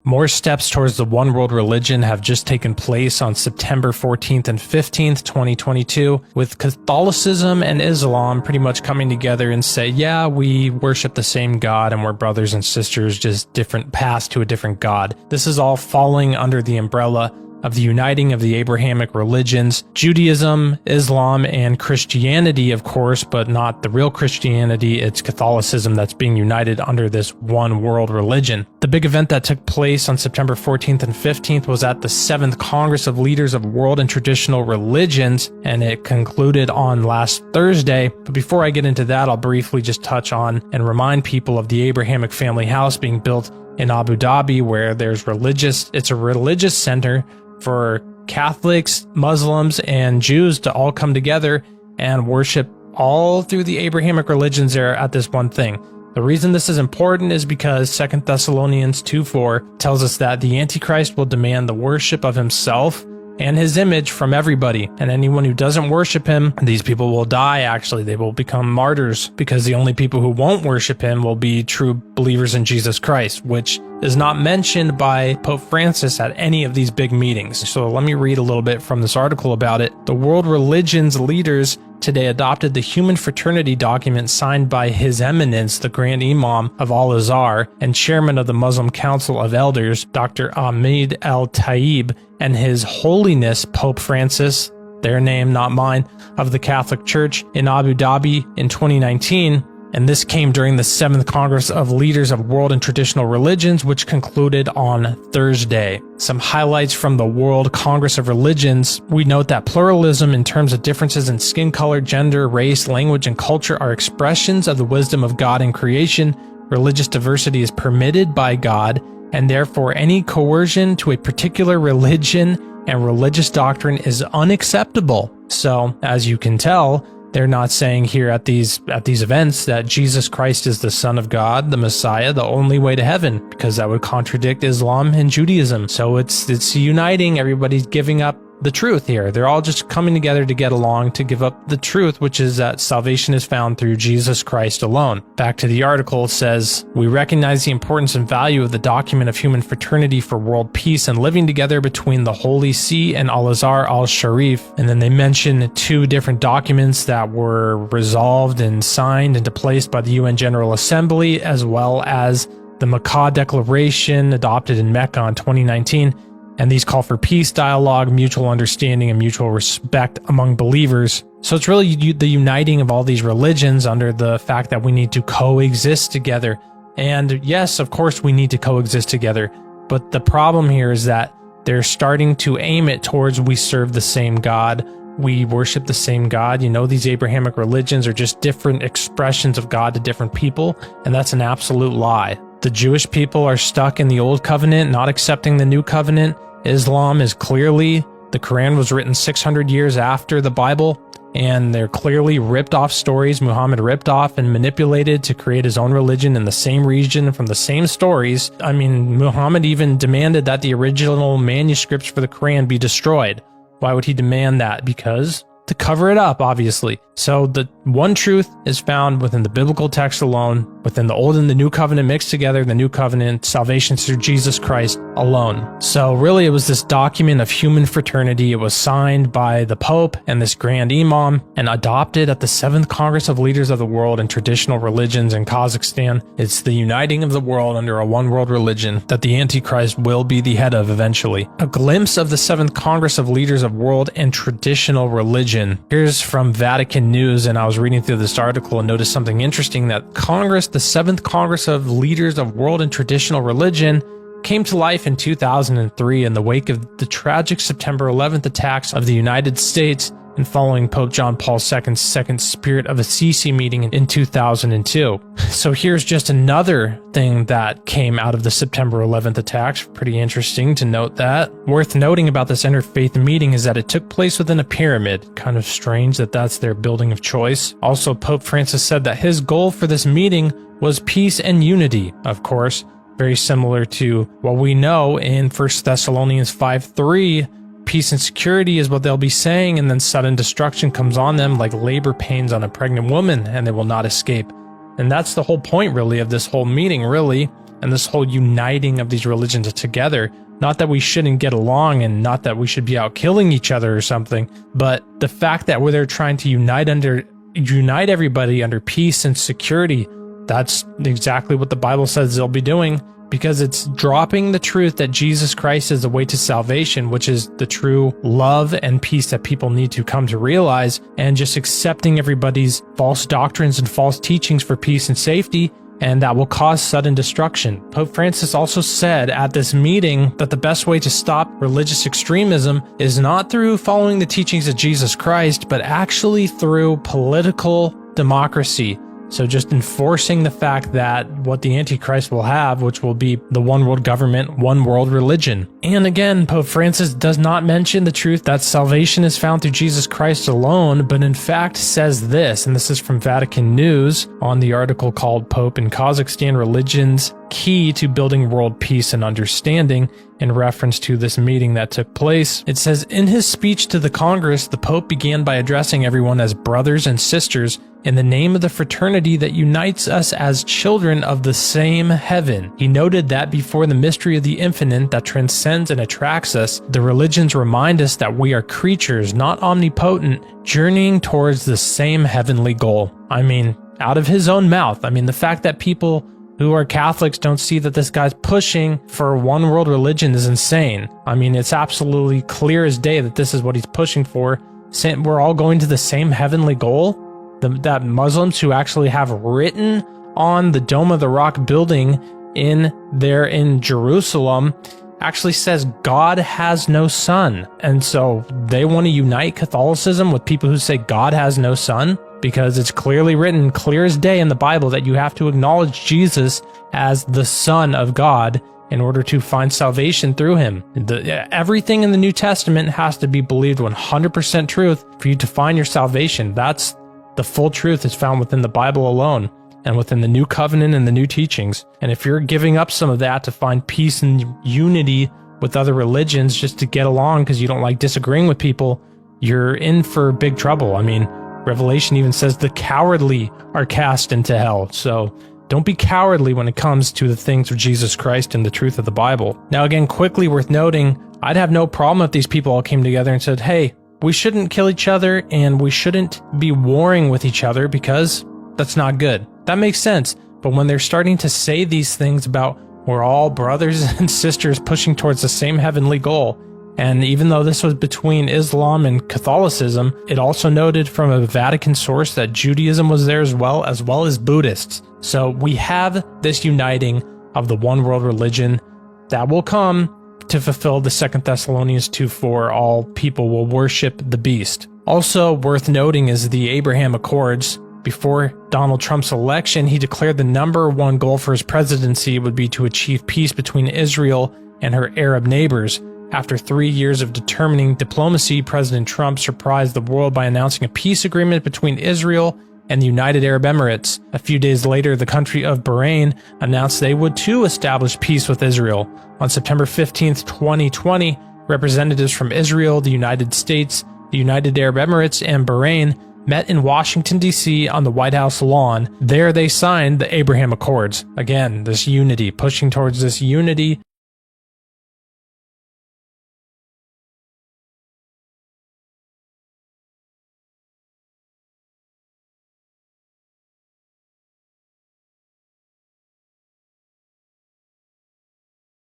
More steps towards the one world religion have just taken place on September 14th and 15th, 2022, with Catholicism and Islam pretty much coming together and say, yeah, we worship the same God and we're brothers and sisters, just different paths to a different God. This is all falling under the umbrella of the uniting of the Abrahamic religions, Judaism, Islam, and Christianity, of course, but not the real Christianity. It's Catholicism that's being united under this one world religion. The big event that took place on September 14th and 15th was at the 7th Congress of Leaders of World and Traditional Religions, and it concluded on last Thursday. But before I get into that, I'll briefly just touch on and remind people of the Abrahamic family house being built in Abu Dhabi, where it's a religious center for Catholics, Muslims, and Jews to all come together and worship all through the Abrahamic religions there at this one thing. The reason this is important is because 2 Thessalonians 2:4 tells us that the Antichrist will demand the worship of himself and his image from everybody, and anyone who doesn't worship him, these people will die. Actually, they will become martyrs, because the only people who won't worship him will be true believers in Jesus Christ, which is not mentioned by Pope Francis at any of these big meetings. So let me read a little bit from this article about it. The world religions leaders today adopted the Human Fraternity document signed by His Eminence, the Grand Imam of Al-Azhar and Chairman of the Muslim Council of Elders, Dr. Ahmed Al-Taib, and His Holiness Pope Francis, their name, not mine, of the Catholic Church in Abu Dhabi in 2019. And this came during the 7th Congress of Leaders of World and Traditional Religions, which concluded on Thursday. Some highlights from the World Congress of Religions. We note that pluralism in terms of differences in skin color, gender, race, language, and culture are expressions of the wisdom of God in creation. Religious diversity is permitted by God, and therefore any coercion to a particular religion and religious doctrine is unacceptable. So, as you can tell, they're not saying here at these events that Jesus Christ is the Son of God, the Messiah, the only way to heaven, because that would contradict Islam and Judaism. So it's uniting. Everybody's giving up the truth here. They're all just coming together to get along, to give up the truth, which is that salvation is found through Jesus Christ alone. Back to the article, it says, we recognize the importance and value of the document of human fraternity for world peace and living together between the Holy See and Al-Azhar al-Sharif. And then they mention 2 different documents that were resolved and signed into place by the UN General Assembly, as well as the Makkah Declaration adopted in Mecca in 2019. And these call for peace, dialogue, mutual understanding, and mutual respect among believers. So it's really the uniting of all these religions under the fact that we need to coexist together. And yes, of course, we need to coexist together. But the problem here is that they're starting to aim it towards we serve the same God. We worship the same God. You know, these Abrahamic religions are just different expressions of God to different people. And that's an absolute lie. The Jewish people are stuck in the old covenant, not accepting the new covenant. Islam is clearly, the Quran was written 600 years after the Bible, and they're clearly ripped off stories Muhammad ripped off and manipulated to create his own religion in the same region from the same stories. I mean, Muhammad even demanded that the original manuscripts for the Quran be destroyed. Why would he demand that? Because to cover it up, obviously. So the one truth is found within the biblical text alone, within the Old and the New Covenant mixed together, the New Covenant, salvation through Jesus Christ alone. So really it was this document of human fraternity. It was signed by the Pope and this Grand Imam and adopted at the 7th Congress of Leaders of the World and Traditional Religions in Kazakhstan. It's the uniting of the world under a one world religion that the Antichrist will be the head of eventually. A glimpse of the 7th Congress of Leaders of World and Traditional Religion. Here's from Vatican News, and I was reading through this article and noticed something interesting, that Congress, the 7th Congress of Leaders of World and Traditional Religion, came to life in 2003 in the wake of the tragic September 11th attacks of the United States and following Pope John Paul II's second Spirit of Assisi meeting in 2002. So here's just another thing that came out of the September 11th attacks. Pretty interesting to note that. Worth noting about this interfaith meeting is that it took place within a pyramid. Kind of strange that that's their building of choice. Also, Pope Francis said that his goal for this meeting was peace and unity, of course. Very similar to what we know in 1 Thessalonians 5:3, peace and security is what they'll be saying, and then sudden destruction comes on them like labor pains on a pregnant woman, and they will not escape. And that's the whole point, really, of this whole meeting, really. and this whole uniting of these religions together. Not that we shouldn't get along and not that we should be out killing each other or something, but the fact that they're trying to unite everybody under peace and security, that's exactly what the Bible says they'll be doing, because it's dropping the truth that Jesus Christ is the way to salvation, which is the true love and peace that people need to come to realize, and just accepting everybody's false doctrines and false teachings for peace and safety, and that will cause sudden destruction. Pope Francis also said at this meeting that the best way to stop religious extremism is not through following the teachings of Jesus Christ, but actually through political democracy. So just enforcing the fact that what the Antichrist will have, which will be the one world government, one world religion. And again, Pope Francis does not mention the truth that salvation is found through Jesus Christ alone, but in fact says this, and this is from Vatican News on the article called Pope in Kazakhstan Religions Key to Building World Peace and Understanding, in reference to this meeting that took place. It says, in his speech to the Congress, the Pope began by addressing everyone as brothers and sisters in the name of the fraternity that unites us as children of the same heaven. He noted that before the mystery of the infinite that transcends and attracts us, the religions remind us that we are creatures, not omnipotent, journeying towards the same heavenly goal. I mean, out of his own mouth. I mean, the fact that people who are Catholics don't see that this guy's pushing for one world religion is insane. I mean, it's absolutely clear as day that this is what he's pushing for. Saying we're all going to the same heavenly goal. That Muslims who actually have written on the Dome of the Rock building in Jerusalem actually says God has no son. And so they want to unite Catholicism with people who say God has no son, because it's clearly written, clear as day in the Bible, that you have to acknowledge Jesus as the Son of God in order to find salvation through him. Everything in the New Testament has to be believed 100% truth for you to find your salvation. That's the full truth is found within the Bible alone and within the New Covenant and the new teachings. And if you're giving up some of that to find peace and unity with other religions just to get along because you don't like disagreeing with people, you're in for big trouble. I mean, Revelation even says the cowardly are cast into hell. So don't be cowardly when it comes to the things of Jesus Christ and the truth of the Bible. Now, again, quickly worth noting, I'd have no problem if these people all came together and said, hey, we shouldn't kill each other and we shouldn't be warring with each other because that's not good. That makes sense. But when they're starting to say these things about we're all brothers and sisters pushing towards the same heavenly goal, and even though this was between Islam and Catholicism, it also noted from a Vatican source that Judaism was there as well as Buddhists. So we have this uniting of the one world religion that will come to fulfill the 2 Thessalonians 2:4, all people will worship the beast. Also worth noting is the Abraham Accords. Before Donald Trump's election, he declared the #1 goal for his presidency would be to achieve peace between Israel and her Arab neighbors. After 3 years of determining diplomacy, President Trump surprised the world by announcing a peace agreement between Israel and the United Arab Emirates. A few days later, the country of Bahrain announced they would too establish peace with Israel. On September 15th, 2020, representatives from Israel, the United States, the United Arab Emirates, and Bahrain met in Washington, D.C. on the White House lawn. There they signed the Abraham Accords. Again, this unity, pushing towards this unity